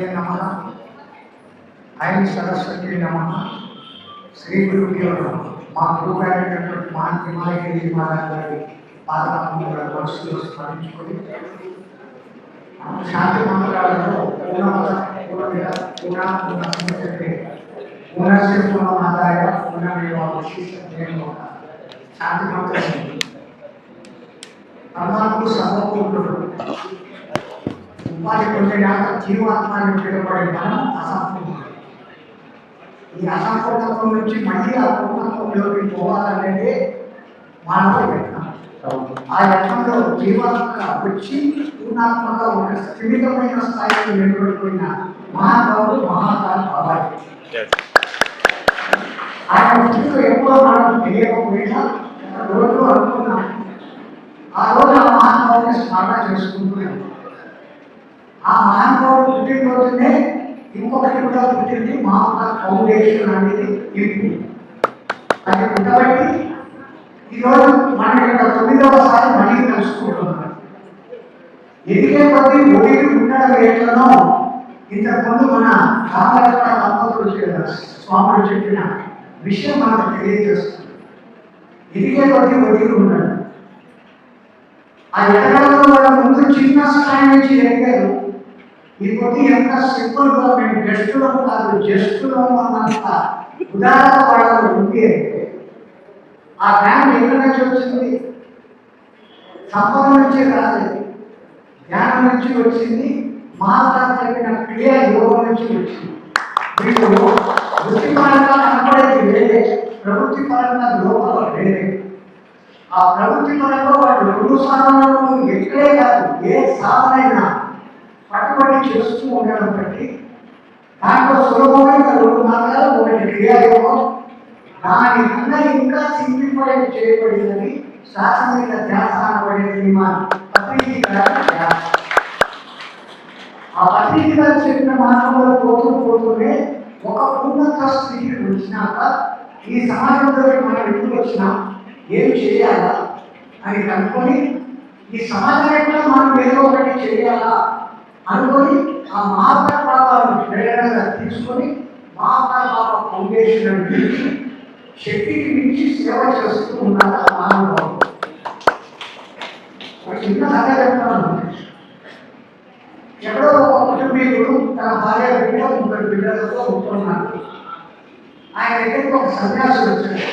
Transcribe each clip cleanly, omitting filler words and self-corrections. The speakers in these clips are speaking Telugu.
గణపతయే నమః. ఐం సరస్వతి నమః. శ్రీ గురుభ్యో నమః. మా గురుగారైనటువంటి హిమాలయ మహారాజ్ గారి పాదపద్మముల మనసులో స్మరించుకొని శాంతి మంత్రాలలో పూర్ణమాదాయ పూర్ణమేవ అవశిష్యతే శాంతి మంత్రం. పరమాత్ముడు సర్వపూర్ణుడు. ఉపాధి పొందేదాకా జీవాత్మాన్ని పిలువబడే మనం అసంపూర్ణుడు. ఈ అసంపూర్ణత్వం నుంచి మళ్ళీ ఆ పూర్ణత్వంలోకి పోవాలనేది మానవ యత్నం. ఆ యత్నంలో జీవాత్మగా వచ్చి పూర్ణాత్మగా ఒక స్థిమితమైన స్థాయికి నిలబడిపోయిన మహానుభావుడు మహాకాల బాబాయ్. ఆయన స్థితిలో ఎప్పుడో మనం తెలియకపోయినా రోజు అనుకున్నాం. ఆ రోజు ఆ మహానుభావుని స్మరణ చేసుకుంటున్నాం. ఆ మహానుభావుడు పుట్టినరోజునే ఇంకొకటి కూడా పుట్టింది, మహాత్మా ఫౌండేషన్ అనేది ఇప్పుడు అది ఉండబట్టి ఈరోజు మనం ఇక్కడ 9వసారి మళ్ళీ కలుసుకుంటున్నాం. ఎదిగే కొద్దీ ఒడిగి ఉండడం ఎట్లనో ఇంతకుముందు మన రామలక్ష్మణ దంపతులు స్వాములు చెప్పిన విషయం మనకు తెలియజేస్తుంది. ఎదిగే కొద్దీ ఒడిగి ఉండడం. ఆ ఎదగడంలో వాళ్ళ ముందు చిన్న స్థాయి నుంచి ఎదిగారు. ఈ కొద్ది ఎంత సింపుల్గా మేము గెస్టులం కాదు జస్టులం అన్నంత ఉదాహరణ వాళ్ళలో ఉంది అంటే ఆ జ్ఞానం ఎక్కడి నుంచి వచ్చింది? సంపద నుంచి రాలేదు, జ్ఞానం నుంచి వచ్చింది. మహాత్మా చెప్పిన క్రియ యోగం నుంచి వచ్చింది. వీళ్ళు వృత్తిపరంగా కనపడేది వేరే, ప్రవృత్తి పరంగా లోపల వేరే. ఆ ప్రవృత్తి పరంగా వాళ్ళు 2 సాధనలు ఎక్కడే కాదు ఏ సాధనైనా పట్టుబడి చేస్తూ ఉండడం బట్టి దాంట్లో సులభమైన 2 మార్గాలు. ఒకటి క్రియాయోగం, దానికన్నా ఇంకా సింప్లిఫై చేయబడిందని శాస్త్రీయ ధ్యాస అనబడేది మా పత్రిక ధ్యాస. ఆ పత్రిక చెప్పిన మార్గంలో పోతూనే ఒక ఉన్నత స్థితికి వచ్చినాక ఈ సమాజంలోకి మనం ఎందుకు వచ్చినాం, ఏం చేయాలా అని కనుక్కొని ఈ సమాజంలో మనం ఏదో ఒకటి చేయాలా అనుకొని ఆ మహాత్మా బాబాను ప్రేరణగా తీసుకొని మహాత్మా బాబా ఫౌండేషన్ అని శక్తికి మించి సేవ చేస్తూ ఉన్నారు ఆ మానవుడు. ఒక చిన్న కథ చెప్తాను. ఎక్కడో ఒక కుటుంబీకుడు తన భార్య బిడ్డ 3 బిడ్డలతో ఉంటున్నాడు. ఆయన దగ్గరికి ఒక సన్యాసి వచ్చాడు.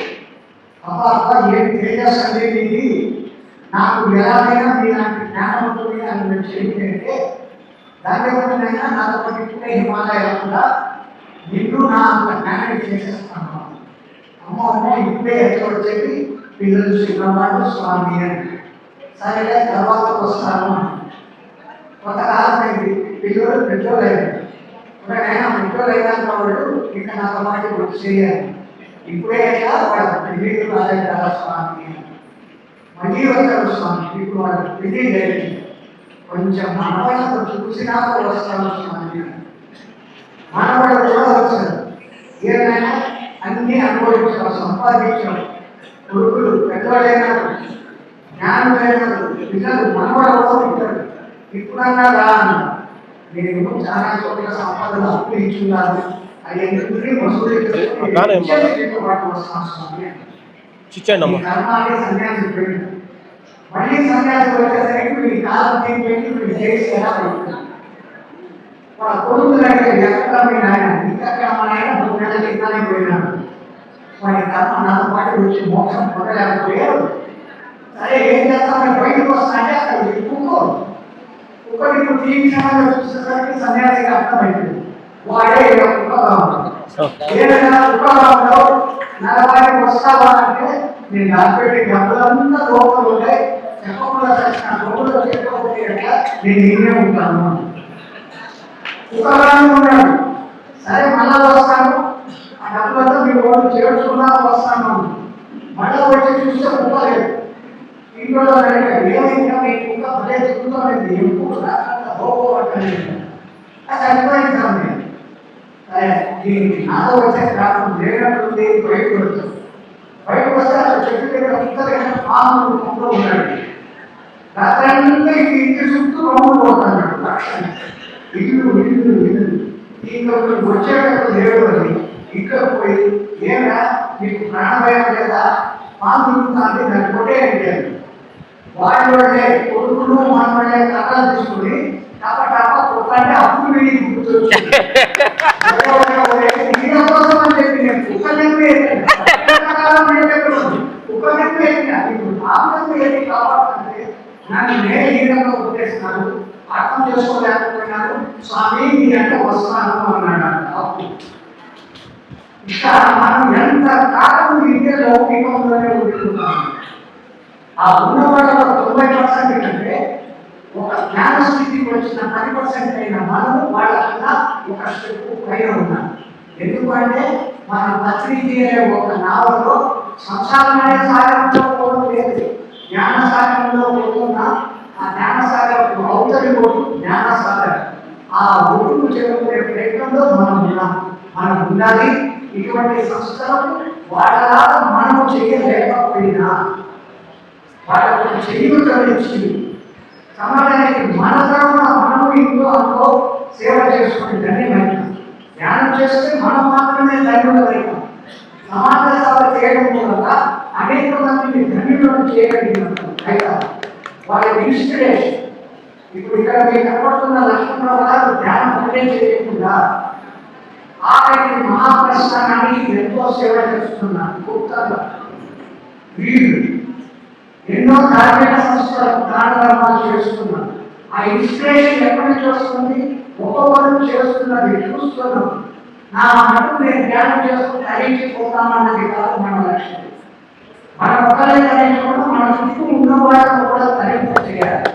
అబ్బా ఏం తేజస్సు ఇది, నాకు ఎలాగైనా మీలాంటి జ్ఞానం ఉంటుంది అని నేను చెప్తే దాని ఏమంటున్నాయినా నాతో పాటు ఇప్పుడే హిమాలయాలుగా నిన్ను నా అంత జ్ఞానం చేసేస్తాను. అమ్మ ఇప్పుడే ఎట్లా వచ్చేది, పిల్లలు చిన్నవాడు స్వామి అని. సరే తర్వాత వస్తాను. కొంతకాలం అయింది, పిల్లలు పెద్దోళ్ళు అయ్యారు. ఒకనైనా పెద్దోళ్ళు అయినాక వాళ్ళు ఇంకా నాతో పాటు వచ్చి చేయాలి. ఇప్పుడే ఎట్లా వాళ్ళ పెళ్ళిళ్ళు రాలేదు స్వామి అని. మళ్ళీ వచ్చారు స్వామి, ఇప్పుడు వాళ్ళ పెళ్ళి లేదు, కొంచెం మనవాళ్ళతో చూసినాక వస్తాను స్వామి. మనవాళ్ళు కూడా వచ్చారు. ఏమైనా అన్ని అనుభవించారు, సంపాదించారు. కొడుకులు పెద్దవాళ్ళైనారు, జ్ఞానులైనారు, పిల్లలు మనవాళ్ళు ఉంటారు. ఇప్పుడన్నా రా అన్నారు. నేను చాలా చోట్ల సంపదలు అప్పు ఇచ్చున్నాను, అవన్నీ వసూలు వస్తాను స్వామి. సన్యాసి పోయింది. మళ్ళీ సన్యాసి వచ్చేసరికి మీ కాలం తీరిపోయింది, మీరు చేసి ఎలా అవుతుంది. వాళ్ళ కొడుకులు అయితే ఎక్కడ మీ నాయన ఇంకా మా నాయన 3 నెలల కిందనే పోయినాడు. వాడి కర్మ నాతో పాటు వచ్చి మోక్షం పొందలేకపోయారు. సరే ఏం చేస్తామని బయటకు వస్తానంటే అక్కడ కుక్కో ఇప్పుడు తీక్షణంగా చూసేసరికి సన్యాసిగా అర్థమైంది. వాడే కుక్కగా ఉంటాడు. ఏదైనా కుక్కగా ఉంటావు, నలభైకి వస్తావా అంటే నేను దాచిపెట్టి డబ్బులంతా లోపల ఉంటాయి, చెప్పకుండా వచ్చిన లోపల చెప్పకపోతే నేను నేనే ఉంటాను. కుక్కగానే ఉన్నాడు. సరే మళ్ళా వస్తాను, ఆ డబ్బులతో మీరు వాళ్ళు చేర్చుకున్నా వస్తాను. మళ్ళా వచ్చి చూస్తే కుక్క లేదు. ఇంట్లో ఏమైనా మీ కుక్క భలే చెప్తుంది, ఎప్పుడు చనిపోయింది సార్. దీనికి నాతో వచ్చే కారణం లేనట్టుంది. బయటకు వచ్చాను. బయటకు వస్తే అసలు చెట్టు దగ్గర కుక్కలైన పాము రూపంలో ఉన్నాడు. రాత్రంతా ఇంటి చుట్టూ రౌండ్ పోతున్నాడు. ఇల్లు ఇల్లు ఇల్లు ఇంకా వచ్చేటప్పుడు లేడు అని ఇక్కడ పోయి ఏరా మీకు ప్రాణభయం లేదా పాములు తాగి దాన్ని కొట్టేయండి వాళ్ళే కొడుకులు మనవాళ్ళే కథలు తీసుకుని టప టప కొట్టాలంటే అప్పుడు వీడి గుర్తొచ్చింది కోసం అని చెప్పి నేను కుక్కలెక్కి ఇప్పుడు పాములకు ఏంటి కావాలంటే నన్ను నేను ఈ విధంగా కొట్టేస్తున్నాను అర్థం చేసుకోలేకపోయినాను స్వామి నీ అంటే వస్తాను అన్నాడు అప్పుడు ఇక మనం ఎంత కాలం ఇంకే లౌకికంలోనే ఉంటున్నాము ఆ ఉన్నవాళ్ళలో 90% కంటే ఒక జ్ఞాన స్థితికి వచ్చిన 10% అయిన మనం వాళ్ళకన్నా ఒక స్టెప్ పైన ఉన్నాం ఎందుకంటే మన పత్రిక అనే ఒక నావలో సంసారమైన సాగరంలో పోవడం లేదు జ్ఞాన సాగరంలో పోతున్న ఆ జ్ఞాన సాగరం అవతలి ఒడ్డు జ్ఞాన సాగరం ఆ ఒడ్డుకు చేరుకునే ప్రయత్నంలో మనం ఉండాలి ఇటువంటి సంస్థలకు వాళ్ళలాగా మనము చేయలేకపోయినా వాళ్ళకు చేయగలిచి సమాజానికి మన తరఫున మనము ఇంట్లో అందులో సేవ చేసుకుని ధన్యమైనా ధ్యానం చేస్తే మనం మాత్రమే ధన్యులమైనా సమాజ సేవ చేయడం మూలంగా అనేక మందిని ధన్యులను చేయగలిగినట్టు వాళ్ళ ఇన్స్పిరేషన్ ఇప్పుడు ఇక్కడ మీకు కనపడుతున్న లక్ష్మణరావు గారు ధ్యానం ఒకటే చేయకుండా ఆఖరికి మహాప్రస్థానానికి ఎంతో సేవ చేస్తున్నారు గుప్తంగా వీళ్ళు ఎన్నో ధార్మిక సంస్థలకు దాన ధర్మాలు చేస్తున్నారు ఆ ఇన్స్పిరేషన్ ఎక్కడి నుంచి వస్తుంది ఒక్కొక్కరు చేస్తున్నది చూస్తున్నాం నా మటుకు నేను ధ్యానం చేసుకుని తరించిపోతామన్నది కాదు మన లక్ష్యం మన ఒక్కరే తరించకుండా మన చుట్టూ ఉన్న వాళ్ళను కూడా తరింపు చేయాలి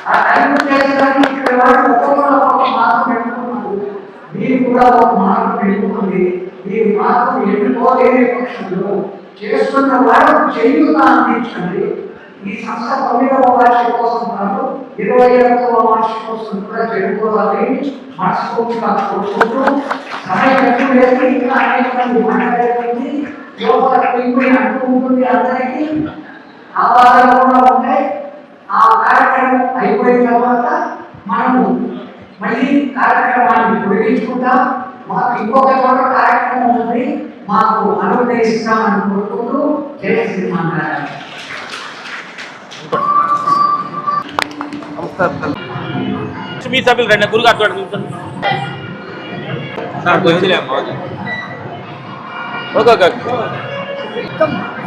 ఆ తరింపు చేసేదానికి ఇక్కడ వాళ్ళు ఒక్కొక్కరు ఒక్కొక్క మార్గం ఎన్నుకున్నారు మీరు కూడా ఒక మార్గం ఎన్నుకుంది మీ మార్గం ఎన్నుకోలేని పక్షంలో చేస్తున్న వాళ్ళకు చేయుత అందించండి ఈ సంస్థ 9వ వార్షికోత్సవం కాదు 28వ వార్షికోత్సవం కూడా జరుపుకోవాలి మనస్ఫూర్తిగా కోరుకుంటూ సమయం ఎక్కువ లేదు ఇంకా అనేక మంది మాట్లాడేది లోపల పెంపుని అంటూ ఉంటుంది అందరికీ ఆవాదాలు కూడా ఉంటాయి ఆ కార్యక్రమం అయిపోయిన తర్వాత మనము మళ్ళీ కార్యక్రమాన్ని పొడిగించుకుంటాం మాకు ఇంకొక చోట కార్యక్రమం ఉంది మాకు అనుగ్రహిస్తామని కోరుకుంటూ జయ శ్రీమన్నారాయణ మీ సభ్యులు రండి గురుగారు చూడండి ఓకే ఓకే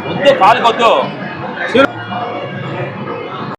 వద్దు పాలు వద్దు